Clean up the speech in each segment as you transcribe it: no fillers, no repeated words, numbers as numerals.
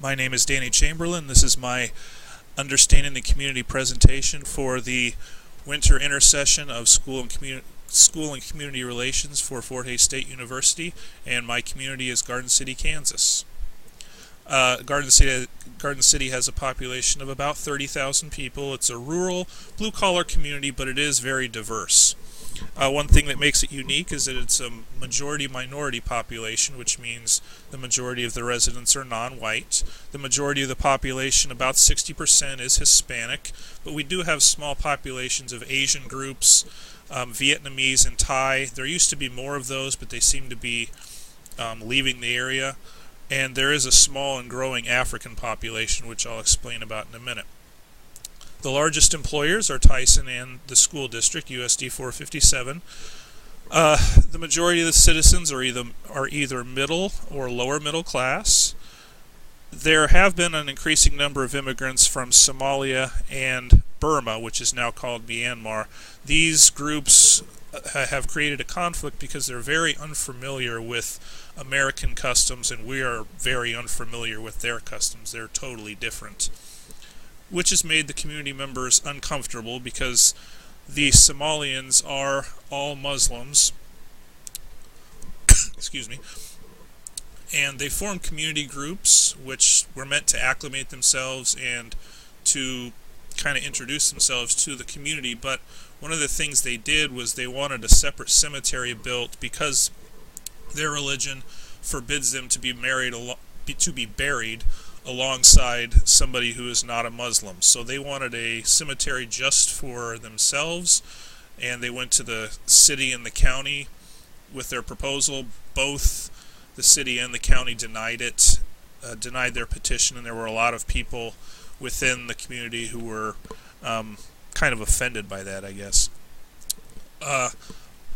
My name is Danny Chamberlain. This is my Understanding the Community presentation for the winter intercession of School and Community Relations for Fort Hays State University, and my community is Garden City, Kansas. Garden City has a population of about 30,000 people. It's a rural, blue-collar community, but it is very diverse. One thing that makes it unique is that it's a majority-minority population, which means the majority of the residents are non-white. The majority of the population, about 60%, is Hispanic, but we do have small populations of Asian groups, Vietnamese and Thai. There used to be more of those, but they seem to be leaving the area. And there is a small and growing African population, which I'll explain about in a minute. The largest employers are Tyson and the school district, USD 457. The majority of the citizens are either middle or lower middle class. There have been an increasing number of immigrants from Somalia and Burma, which is now called Myanmar. These groups have created a conflict because they're very unfamiliar with American customs, and we are very unfamiliar with their customs. They're totally different, which has made the community members uncomfortable because the Somalians are all Muslims. Excuse me. And they form community groups which were meant to acclimate themselves and to kind of introduce themselves to the community, but one of the things they did was they wanted a separate cemetery built because their religion forbids them to be buried alongside somebody who is not a Muslim. So they wanted a cemetery just for themselves, and they went to the city and the county with their proposal. Both the city and the county denied their petition, and there were a lot of people within the community who were kind of offended by that, I guess.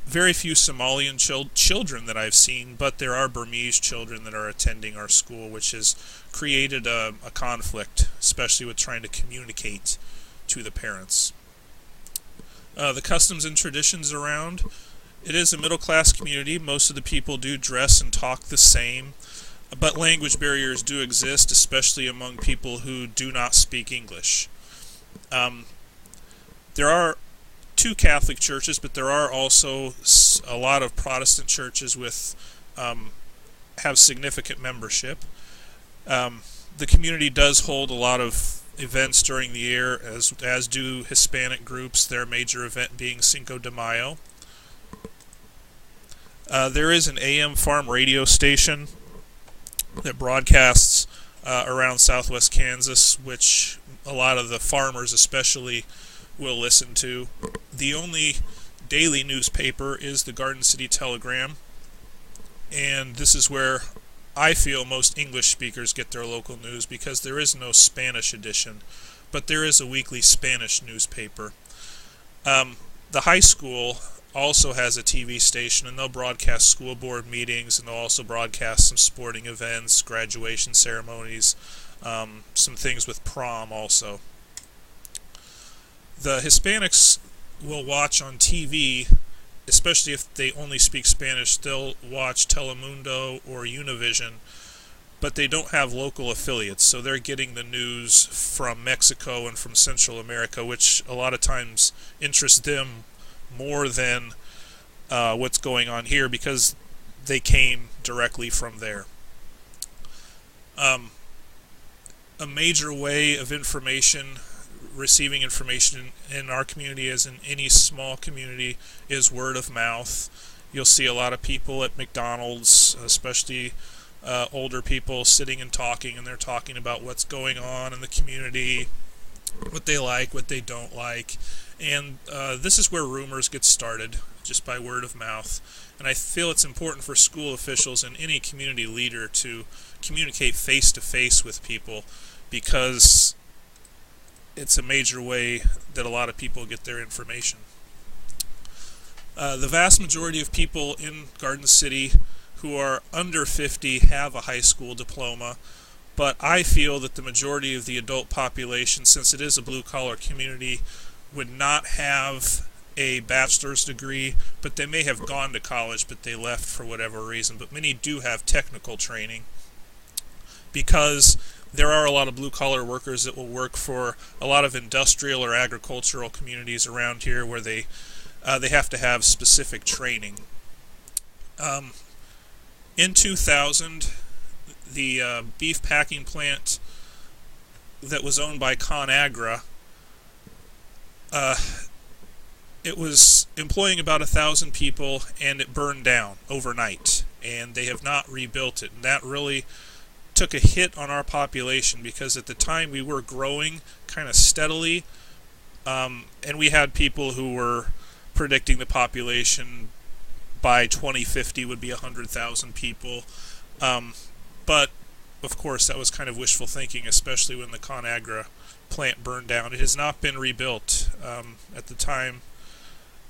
Very few Somalian children that I've seen, but there are Burmese children that are attending our school, which has created a conflict, especially with trying to communicate to the parents. The customs and traditions around. It is a middle-class community. Most of the people do dress and talk the same, but language barriers do exist, especially among people who do not speak English. There are two Catholic churches, but there are also a lot of Protestant churches with have significant membership. The community does hold a lot of events during the year, as do Hispanic groups, their major event being Cinco de Mayo. There is an AM farm radio station that broadcasts around southwest Kansas, which a lot of the farmers especially will listen to. The only daily newspaper is the Garden City Telegram, and this is where I feel most English speakers get their local news because there is no Spanish edition, but there is a weekly Spanish newspaper. The high school also has a TV station, and they'll broadcast school board meetings, and they'll also broadcast some sporting events, graduation ceremonies, some things with prom also. The Hispanics will watch on TV, especially if they only speak Spanish, they'll watch Telemundo or Univision, but they don't have local affiliates, so they're getting the news from Mexico and from Central America, which a lot of times interests them more than what's going on here because they came directly from there. A major way of receiving information in our community, as in any small community, is word of mouth. You'll see a lot of people at McDonald's, especially older people, sitting and talking, and they're talking about what's going on in the community, what they like, what they don't like. And this is where rumors get started, just by word of mouth. And I feel it's important for school officials and any community leader to communicate face-to-face with people, because it's a major way that a lot of people get their information. The vast majority of people in Garden City who are under 50 have a high school diploma, but I feel that the majority of the adult population, since it is a blue-collar community, would not have a bachelor's degree, but they may have gone to college, but they left for whatever reason. But many do have technical training because There are a lot of blue-collar workers that will work for a lot of industrial or agricultural communities around here where they have to have specific training. In 2000, the beef packing plant that was owned by ConAgra, it was employing about 1,000 people, and it burned down overnight, and they have not rebuilt it. And that really took a hit on our population because at the time we were growing kind of steadily, and we had people who were predicting the population by 2050 would be 100,000 people. But, of course, that was kind of wishful thinking, especially when the ConAgra plant burned down. It has not been rebuilt. At the time,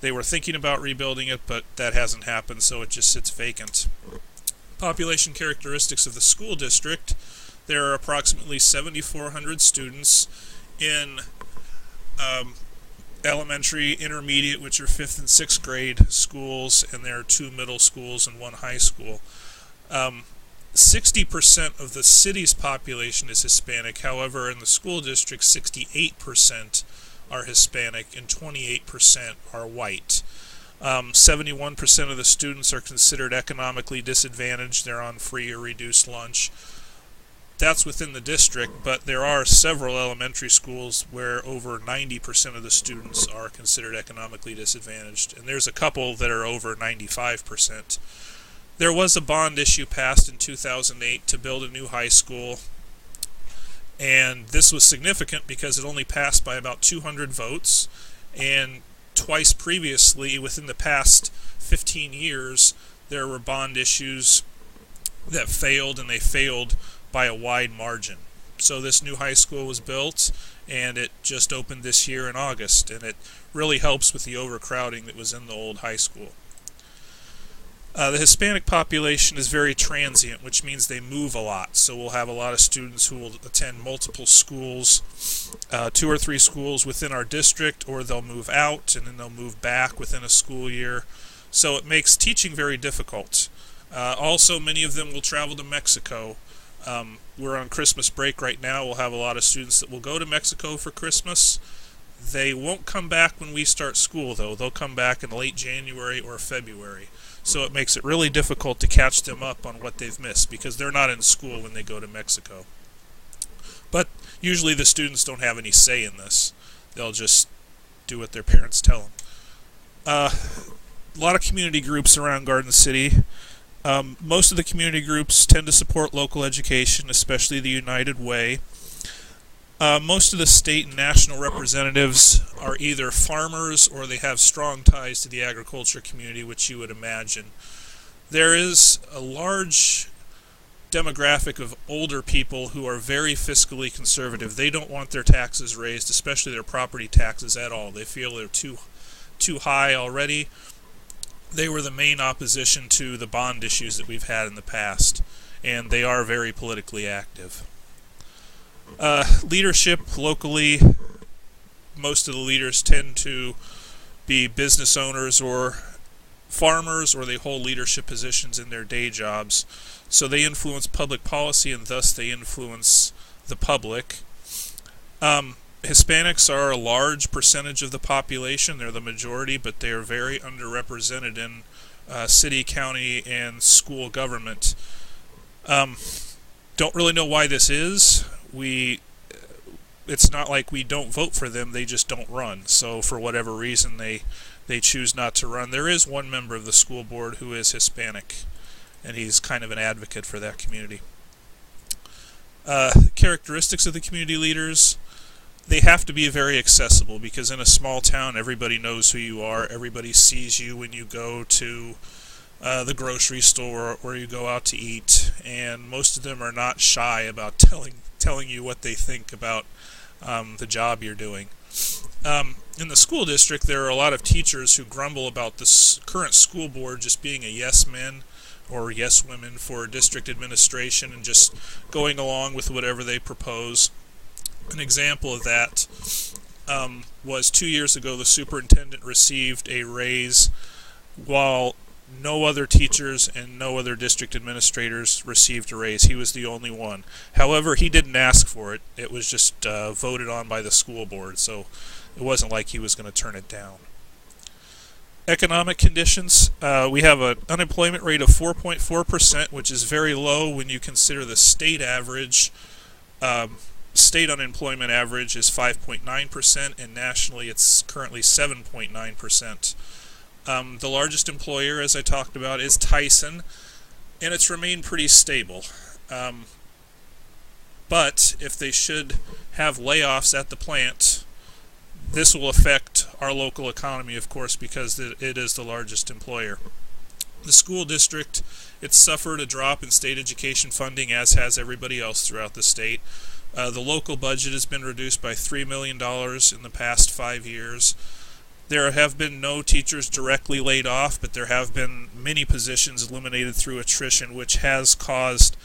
they were thinking about rebuilding it, but that hasn't happened, so it just sits vacant. Population characteristics of the school district. There are approximately 7,400 students in elementary, intermediate, which are 5th and 6th grade schools, and there are 2 middle schools and 1 high school. 60% of the city's population is Hispanic. However, in the school district, 68% are Hispanic and 28% are white. 71% of the students are considered economically disadvantaged. They're on free or reduced lunch. That's within the district, but there are several elementary schools where over 90% of the students are considered economically disadvantaged, and there's a couple that are over 95%. There was a bond issue passed in 2008 to build a new high school, and this was significant because it only passed by about 200 votes, and twice previously, within the past 15 years, there were bond issues that failed, and they failed by a wide margin. So this new high school was built, and it just opened this year in August, and it really helps with the overcrowding that was in the old high school. The Hispanic population is very transient, which means they move a lot. So we'll have a lot of students who will attend multiple schools, 2 or 3 schools within our district, or they'll move out and then they'll move back within a school year. So it makes teaching very difficult. Also, many of them will travel to Mexico. We're on Christmas break right now. We'll have a lot of students that will go to Mexico for Christmas. They won't come back when we start school, though. They'll come back in late January or February. So it makes it really difficult to catch them up on what they've missed because they're not in school when they go to Mexico. But usually the students don't have any say in this. They'll just do what their parents tell them. A lot of community groups around Garden City. Most of the community groups tend to support local education, especially the United Way. Most of the state and national representatives are either farmers or they have strong ties to the agriculture community, which you would imagine. There is a large demographic of older people who are very fiscally conservative. They don't want their taxes raised, especially their property taxes at all. They feel they're too high already. They were the main opposition to the bond issues that we've had in the past, and they are very politically active. Leadership locally, most of the leaders tend to be business owners or farmers, or they hold leadership positions in their day jobs. So they influence public policy, and thus they influence the public. Hispanics are a large percentage of the population. They're the majority, but they are very underrepresented in city, county, and school government. Don't really know why this is. It's not like we don't vote for them, they just don't run. So for whatever reason they choose not to run. There is one member of the school board who is Hispanic, and he's kind of an advocate for that community. Characteristics of the community leaders: they have to be very accessible, because in a small town everybody knows who you are. Everybody sees you when you go to the grocery store or you go out to eat, and most of them are not shy about telling you what they think about the job you're doing. In the school district, there are a lot of teachers who grumble about the current school board just being a yes men or yes women for district administration and just going along with whatever they propose. An example of that was 2 years ago. The superintendent received a raise while No other teachers and no other district administrators received a raise. He was the only one. However, he didn't ask for it. It was just voted on by the school board, so it wasn't like he was going to turn it down. Economic conditions. We have an unemployment rate of 4.4%, which is very low when you consider the state average. State unemployment average is 5.9%, and nationally it's currently 7.9%. The largest employer, as I talked about, is Tyson, and it's remained pretty stable. But if they should have layoffs at the plant, this will affect our local economy, of course, because it is the largest employer. The school district, it's suffered a drop in state education funding, as has everybody else throughout the state. The local budget has been reduced by $3 million in the past 5 years. There have been no teachers directly laid off, but there have been many positions eliminated through attrition, which has caused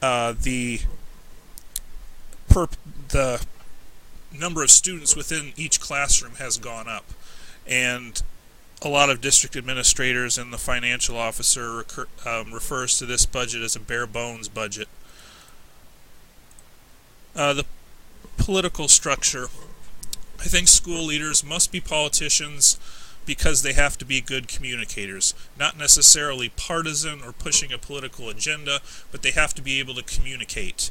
the number of students within each classroom has gone up. And a lot of district administrators and the financial officer refers to this budget as a bare bones budget. The political structure. I think school leaders must be politicians because they have to be good communicators, not necessarily partisan or pushing a political agenda, but they have to be able to communicate.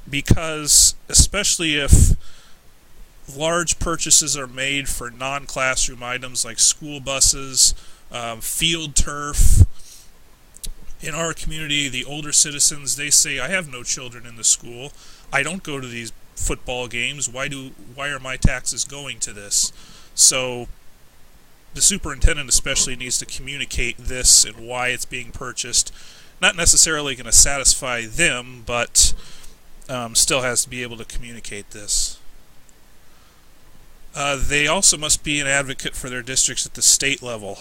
Because especially if large purchases are made for non-classroom items like school buses, field turf. In our community, the older citizens, they say, I have no children in the school. I don't go to these football games. Why are my taxes going to this? So the superintendent especially needs to communicate this and why it's being purchased. Not necessarily going to satisfy them, but still has to be able to communicate this. They also must be an advocate for their districts at the state level.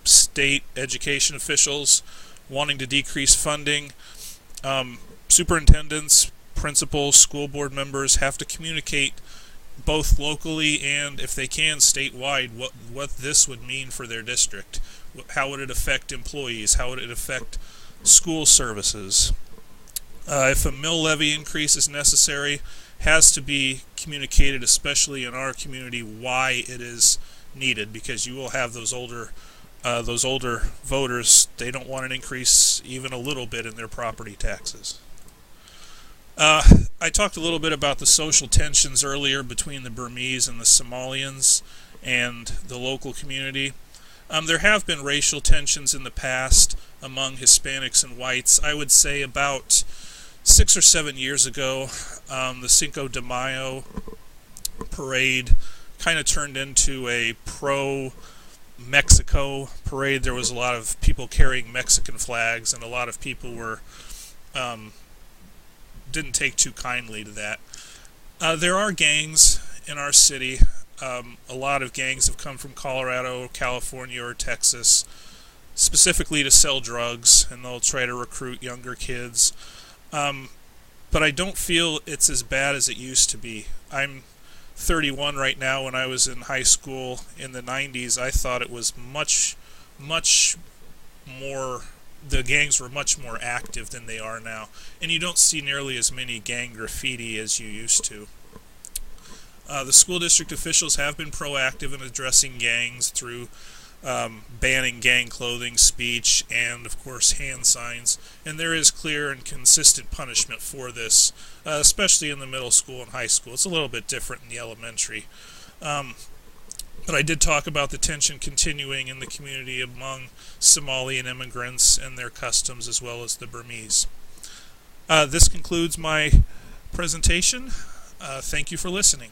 State education officials wanting to decrease funding. Superintendents, principals, school board members have to communicate both locally and, if they can, statewide what this would mean for their district. How would it affect employees? How would it affect school services? If a mill levy increase is necessary, has to be communicated, especially in our community, why it is needed, because you will have those older voters. They don't want an increase even a little bit in their property taxes. I talked a little bit about the social tensions earlier between the Burmese and the Somalians and the local community. There have been racial tensions in the past among Hispanics and whites. I would say about 6 or 7 years ago, the Cinco de Mayo parade kind of turned into a pro-Mexico parade. There was a lot of people carrying Mexican flags, and a lot of people were didn't take too kindly to that. There are gangs in our city. A lot of gangs have come from Colorado, California, or Texas, specifically to sell drugs, and they'll try to recruit younger kids. But I don't feel it's as bad as it used to be. I'm 31 right now. When I was in high school in the 90s, I thought it was much more, the gangs were much more active than they are now. And you don't see nearly as many gang graffiti as you used to. The school district officials have been proactive in addressing gangs through banning gang clothing, speech, and of course hand signs. And there is clear and consistent punishment for this, especially in the middle school and high school. It's a little bit different in the elementary. But I did talk about the tension continuing in the community among Somalian immigrants and their customs, as well as the Burmese. This concludes my presentation. Thank you for listening.